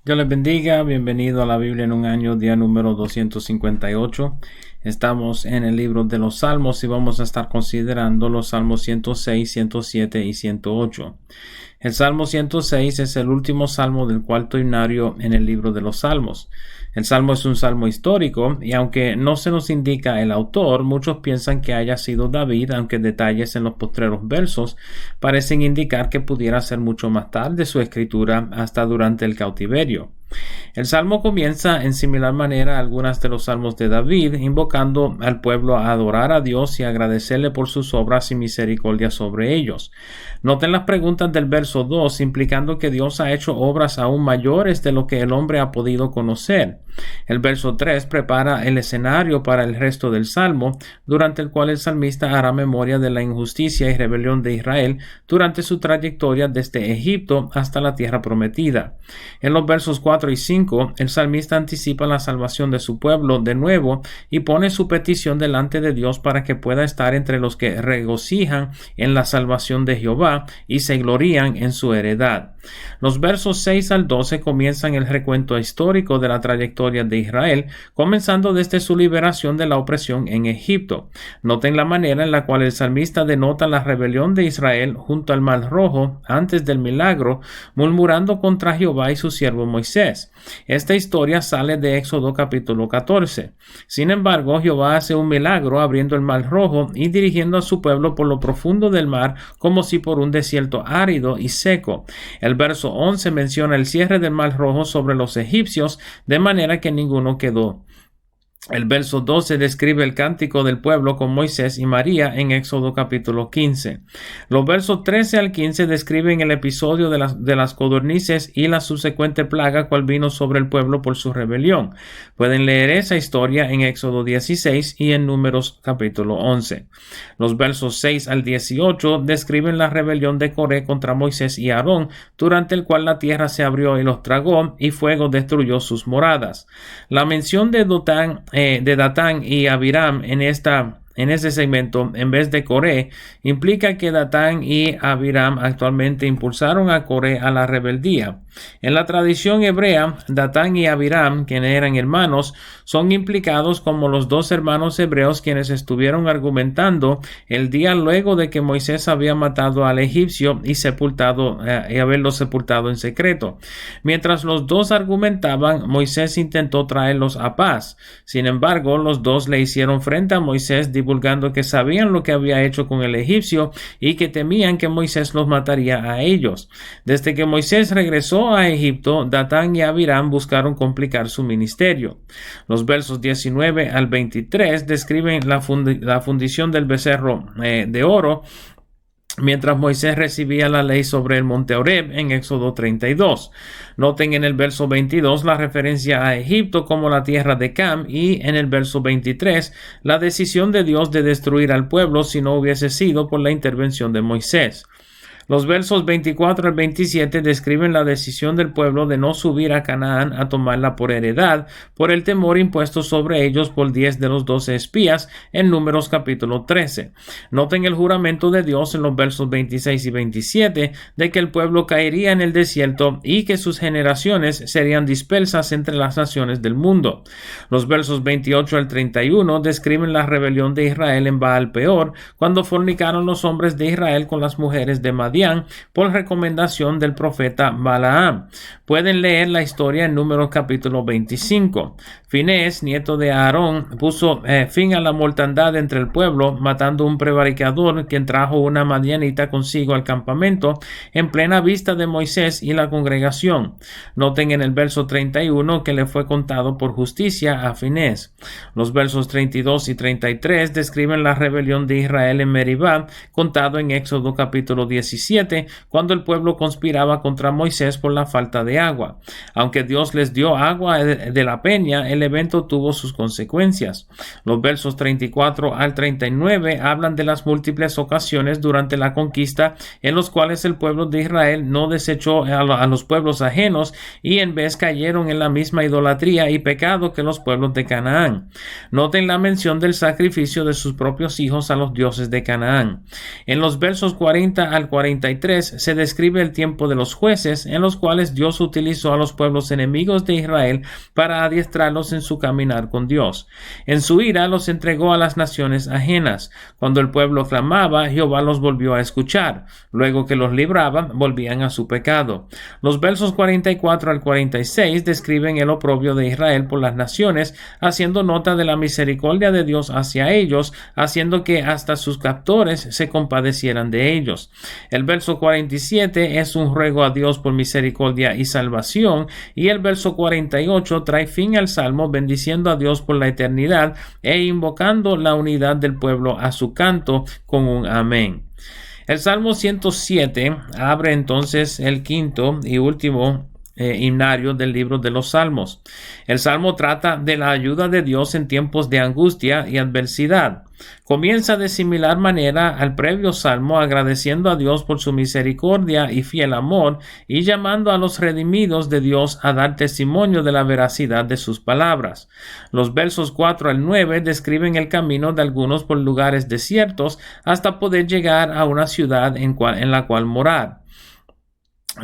Dios les bendiga, bienvenido a la Biblia en un año, día número 258. Estamos en el libro de los Salmos y vamos a estar considerando los Salmos 106, 107 y 108. El Salmo 106 es el último salmo del cuarto himnario en el libro de los Salmos. El salmo es un salmo histórico y aunque no se nos indica el autor, muchos piensan que haya sido David, aunque detalles en los postreros versos parecen indicar que pudiera ser mucho más tarde su escritura, hasta durante el cautiverio. El salmo comienza en similar manera a algunas de los salmos de David, invocando al pueblo a adorar a Dios y agradecerle por sus obras y misericordia sobre ellos. Noten las preguntas del verso 2, implicando que Dios ha hecho obras aún mayores de lo que el hombre ha podido conocer. El verso 3 prepara el escenario para el resto del salmo, durante el cual el salmista hará memoria de la injusticia y rebelión de Israel durante su trayectoria desde Egipto hasta la tierra prometida. En los versos 4 y 5, el salmista anticipa la salvación de su pueblo de nuevo y pone su petición delante de Dios para que pueda estar entre los que regocijan en la salvación de Jehová y se glorían en su heredad. Los versos 6 al 12 comienzan el recuento histórico de la trayectoria de Israel, comenzando desde su liberación de la opresión en Egipto. Noten la manera en la cual el salmista denota la rebelión de Israel junto al Mar Rojo antes del milagro, murmurando contra Jehová y su siervo Moisés. Esta historia sale de Éxodo capítulo 14. Sin embargo, Jehová hace un milagro abriendo el Mar Rojo y dirigiendo a su pueblo por lo profundo del mar como si por un desierto árido y seco. El verso 11 menciona el cierre del Mar Rojo sobre los egipcios, de manera que ninguno quedó. El verso 12 describe el cántico del pueblo con Moisés y María en Éxodo capítulo 15. Los versos 13 al 15 describen el episodio de las codornices y la subsecuente plaga cual vino sobre el pueblo por su rebelión. Pueden leer esa historia en Éxodo 16 y en Números capítulo 11. Los versos 6 al 18 describen la rebelión de Coré contra Moisés y Aarón, durante el cual la tierra se abrió y los tragó y fuego destruyó sus moradas. La mención de Datán y Abiram en ese segmento, en vez de Coré, implica que Datán y Abiram actualmente impulsaron a Coré a la rebeldía. En la tradición hebrea, Datán y Abiram, quienes eran hermanos, son implicados como los dos hermanos hebreos quienes estuvieron argumentando el día luego de que Moisés había matado al egipcio y haberlo sepultado en secreto. Mientras los dos argumentaban, Moisés intentó traerlos a paz. Sin embargo, los dos le hicieron frente a Moisés, divulgando que sabían lo que había hecho con el egipcio y que temían que Moisés los mataría a ellos. Desde que Moisés regresó a Egipto, Datán y Abiram buscaron complicar su ministerio. Los versos 19 al 23 describen la fundición del becerro de oro, mientras Moisés recibía la ley sobre el monte Horeb en Éxodo 32. Noten en el verso 22 la referencia a Egipto como la tierra de Cam y en el verso 23 la decisión de Dios de destruir al pueblo si no hubiese sido por la intervención de Moisés. Los versos 24 al 27 describen la decisión del pueblo de no subir a Canaán a tomarla por heredad, por el temor impuesto sobre ellos por 10 de los 12 espías en Números capítulo 13. Noten el juramento de Dios en los versos 26 y 27 de que el pueblo caería en el desierto y que sus generaciones serían dispersas entre las naciones del mundo. Los versos 28 al 31 describen la rebelión de Israel en Baal Peor, cuando fornicaron los hombres de Israel con las mujeres de Madián por recomendación del profeta Balaam. Pueden leer la historia en Números capítulo 25. Finés, nieto de Aarón, puso fin a la mortandad entre el pueblo, matando un prevaricador quien trajo una madianita consigo al campamento en plena vista de Moisés y la congregación. Noten en el verso 31 que le fue contado por justicia a Finés. Los versos 32 y 33 describen la rebelión de Israel en Meribá, contado en Éxodo capítulo 17, cuando el pueblo conspiraba contra Moisés por la falta de agua. Aunque Dios les dio agua de la peña, el evento tuvo sus consecuencias. Los versos 34 al 39 hablan de las múltiples ocasiones durante la conquista en los cuales el pueblo de Israel no desechó a los pueblos ajenos y en vez cayeron en la misma idolatría y pecado que los pueblos de Canaán. Noten la mención del sacrificio de sus propios hijos a los dioses de Canaán. En los versos 40 al 41 33 se describe el tiempo de los jueces, en los cuales Dios utilizó a los pueblos enemigos de Israel para adiestrarlos en su caminar con Dios. En su ira los entregó a las naciones ajenas. Cuando el pueblo clamaba, Jehová los volvió a escuchar. Luego que los libraba, volvían a su pecado. Los versos 44 al 46 describen el oprobio de Israel por las naciones, haciendo nota de la misericordia de Dios hacia ellos, haciendo que hasta sus captores se compadecieran de ellos. El verso 47 es un ruego a Dios por misericordia y salvación, y el verso 48 trae fin al salmo bendiciendo a Dios por la eternidad e invocando la unidad del pueblo a su canto con un amén. El Salmo 107 abre entonces el quinto y último himnario del libro de los Salmos. El Salmo trata de la ayuda de Dios en tiempos de angustia y adversidad. Comienza de similar manera al previo Salmo, agradeciendo a Dios por su misericordia y fiel amor y llamando a los redimidos de Dios a dar testimonio de la veracidad de sus palabras. Los versos 4 al 9 describen el camino de algunos por lugares desiertos hasta poder llegar a una ciudad en la cual morar.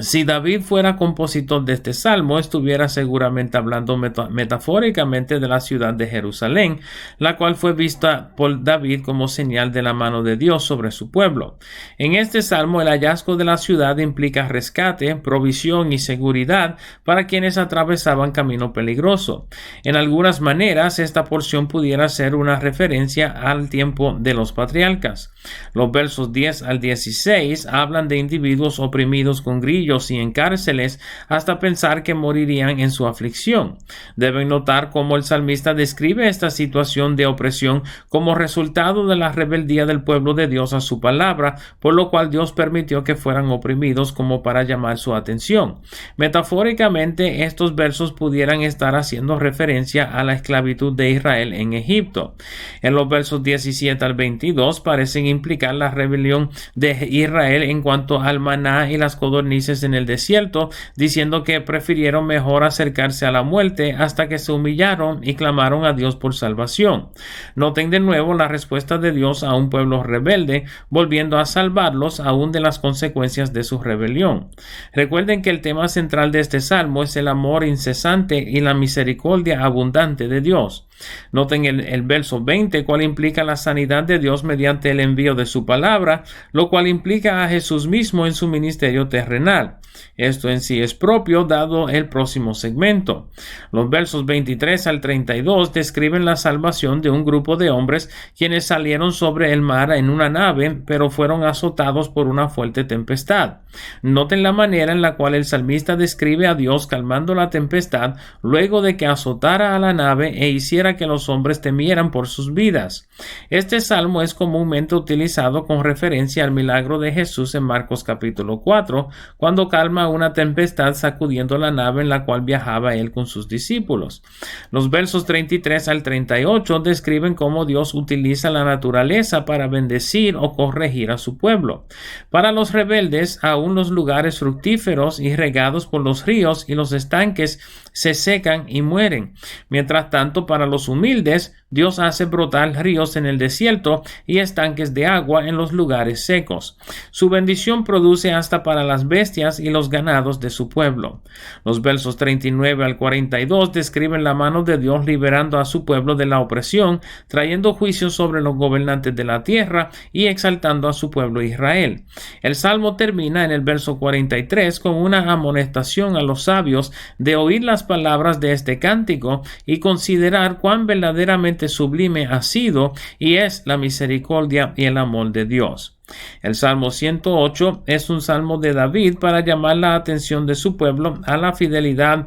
Si David fuera compositor de este salmo, estuviera seguramente hablando metafóricamente de la ciudad de Jerusalén, la cual fue vista por David como señal de la mano de Dios sobre su pueblo. En este salmo, el hallazgo de la ciudad implica rescate, provisión y seguridad para quienes atravesaban camino peligroso. En algunas maneras, esta porción pudiera ser una referencia al tiempo de los patriarcas. Los versos 10 al 16 hablan de individuos oprimidos con grillos y en cárceles hasta pensar que morirían en su aflicción. Deben notar cómo el salmista describe esta situación de opresión como resultado de la rebeldía del pueblo de Dios a su palabra, por lo cual Dios permitió que fueran oprimidos como para llamar su atención. Metafóricamente, estos versos pudieran estar haciendo referencia a la esclavitud de Israel en Egipto. En los versos 17 al 22 parecen implicar la rebelión de Israel en cuanto al maná y las codornices en el desierto, diciendo que prefirieron mejor acercarse a la muerte hasta que se humillaron y clamaron a Dios por salvación. Noten de nuevo la respuesta de Dios a un pueblo rebelde, volviendo a salvarlos aún de las consecuencias de su rebelión. Recuerden que el tema central de este salmo es el amor incesante y la misericordia abundante de Dios. Noten el verso 20, cual implica la sanidad de Dios mediante el envío de su palabra, lo cual implica a Jesús mismo en su ministerio terrenal. Esto en sí es propio dado el próximo segmento. Los versos 23 al 32 describen la salvación de un grupo de hombres quienes salieron sobre el mar en una nave, pero fueron azotados por una fuerte tempestad. Noten la manera en la cual el salmista describe a Dios calmando la tempestad luego de que azotara a la nave e hiciera que los hombres temieran por sus vidas. Este salmo es comúnmente utilizado con referencia al milagro de Jesús en Marcos capítulo 4, cuando calma una tempestad sacudiendo la nave en la cual viajaba él con sus discípulos. Los versos 33 al 38 describen cómo Dios utiliza la naturaleza para bendecir o corregir a su pueblo. Para los rebeldes, aún los lugares fructíferos y regados por los ríos y los estanques se secan y mueren. Mientras tanto, para los humildes, Dios hace brotar ríos en el desierto y estanques de agua en los lugares secos. Su bendición produce hasta para las bestias y los ganados de su pueblo. Los versos 39 al 42 describen la mano de Dios liberando a su pueblo de la opresión, trayendo juicio sobre los gobernantes de la tierra y exaltando a su pueblo Israel. El salmo termina en el verso 43 con una amonestación a los sabios de oír las palabras de este cántico y considerar cuán verdaderamente sublime ha sido y es la misericordia y el amor de Dios. El Salmo 108 es un salmo de David para llamar la atención de su pueblo a la fidelidad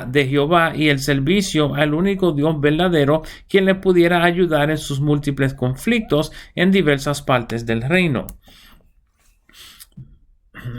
de Jehová y el servicio al único Dios verdadero, quien le pudiera ayudar en sus múltiples conflictos en diversas partes del reino.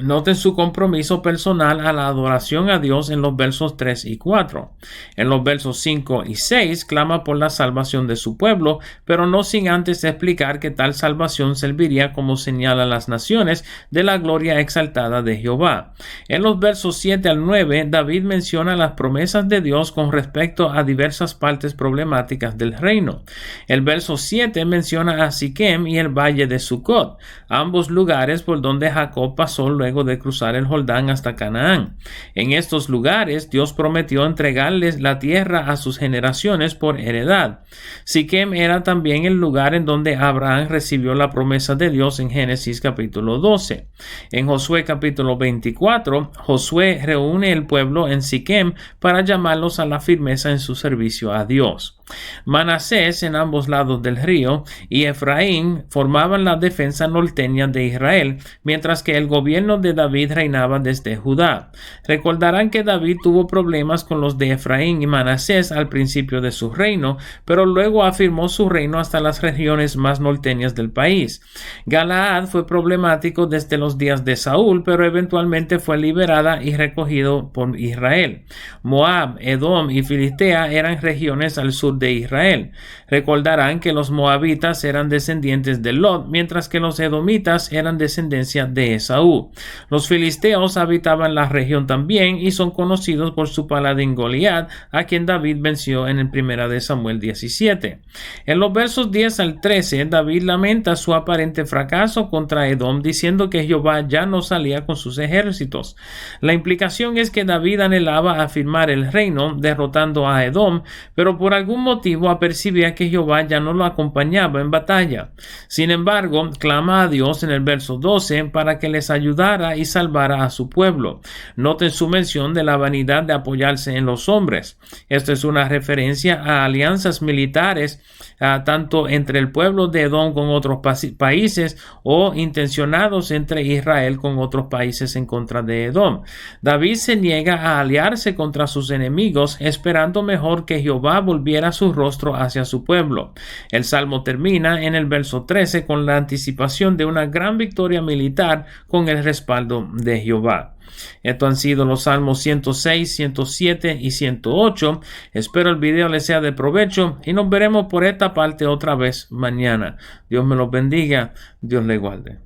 Noten su compromiso personal a la adoración a Dios en los versos 3 y 4. En los versos 5 y 6 clama por la salvación de su pueblo, pero no sin antes explicar que tal salvación serviría como señal a las naciones de la gloria exaltada de Jehová. En los versos 7 al 9, David menciona las promesas de Dios con respecto a diversas partes problemáticas del reino. El verso 7 menciona a Siquem y el valle de Sucot, ambos lugares por donde Jacob pasó luego de cruzar el Jordán hasta Canaán. En estos lugares Dios prometió entregarles la tierra a sus generaciones por heredad. Siquem era también el lugar en donde Abraham recibió la promesa de Dios en Génesis capítulo 12. En Josué capítulo 24, Josué reúne el pueblo en Siquem para llamarlos a la firmeza en su servicio a Dios. Manasés en ambos lados del río y Efraín formaban la defensa norteña de Israel, mientras que el gobierno de David reinaba desde Judá. Recordarán que David tuvo problemas con los de Efraín y Manasés al principio de su reino, pero luego afirmó su reino hasta las regiones más norteñas del país. Galaad fue problemático desde los días de Saúl, pero eventualmente fue liberada y recogido por Israel. Moab, Edom y Filistea eran regiones al sur de Israel. Recordarán que los moabitas eran descendientes de Lot, mientras que los edomitas eran descendencia de Esaú. Los filisteos habitaban la región también y son conocidos por su paladín Goliat, a quien David venció en el 1 de Samuel 17. En los versos 10 al 13, David lamenta su aparente fracaso contra Edom, diciendo que Jehová ya no salía con sus ejércitos. La implicación es que David anhelaba afirmar el reino, derrotando a Edom, pero por algún motivo apercibía que Jehová ya no lo acompañaba en batalla. Sin embargo, clama a Dios en el verso 12 para que les ayudara y salvara a su pueblo. Noten su mención de la vanidad de apoyarse en los hombres. Esto es una referencia a alianzas militares, tanto entre el pueblo de Edom con otros países o intencionados entre Israel con otros países en contra de Edom. David se niega a aliarse contra sus enemigos, esperando mejor que Jehová volviera su rostro hacia su pueblo. El salmo termina en el verso 13 con la anticipación de una gran victoria militar con el respaldo de Jehová. Estos han sido los salmos 106, 107 y 108. Espero el video les sea de provecho y nos veremos por esta parte otra vez mañana. Dios me los bendiga, Dios le guarde.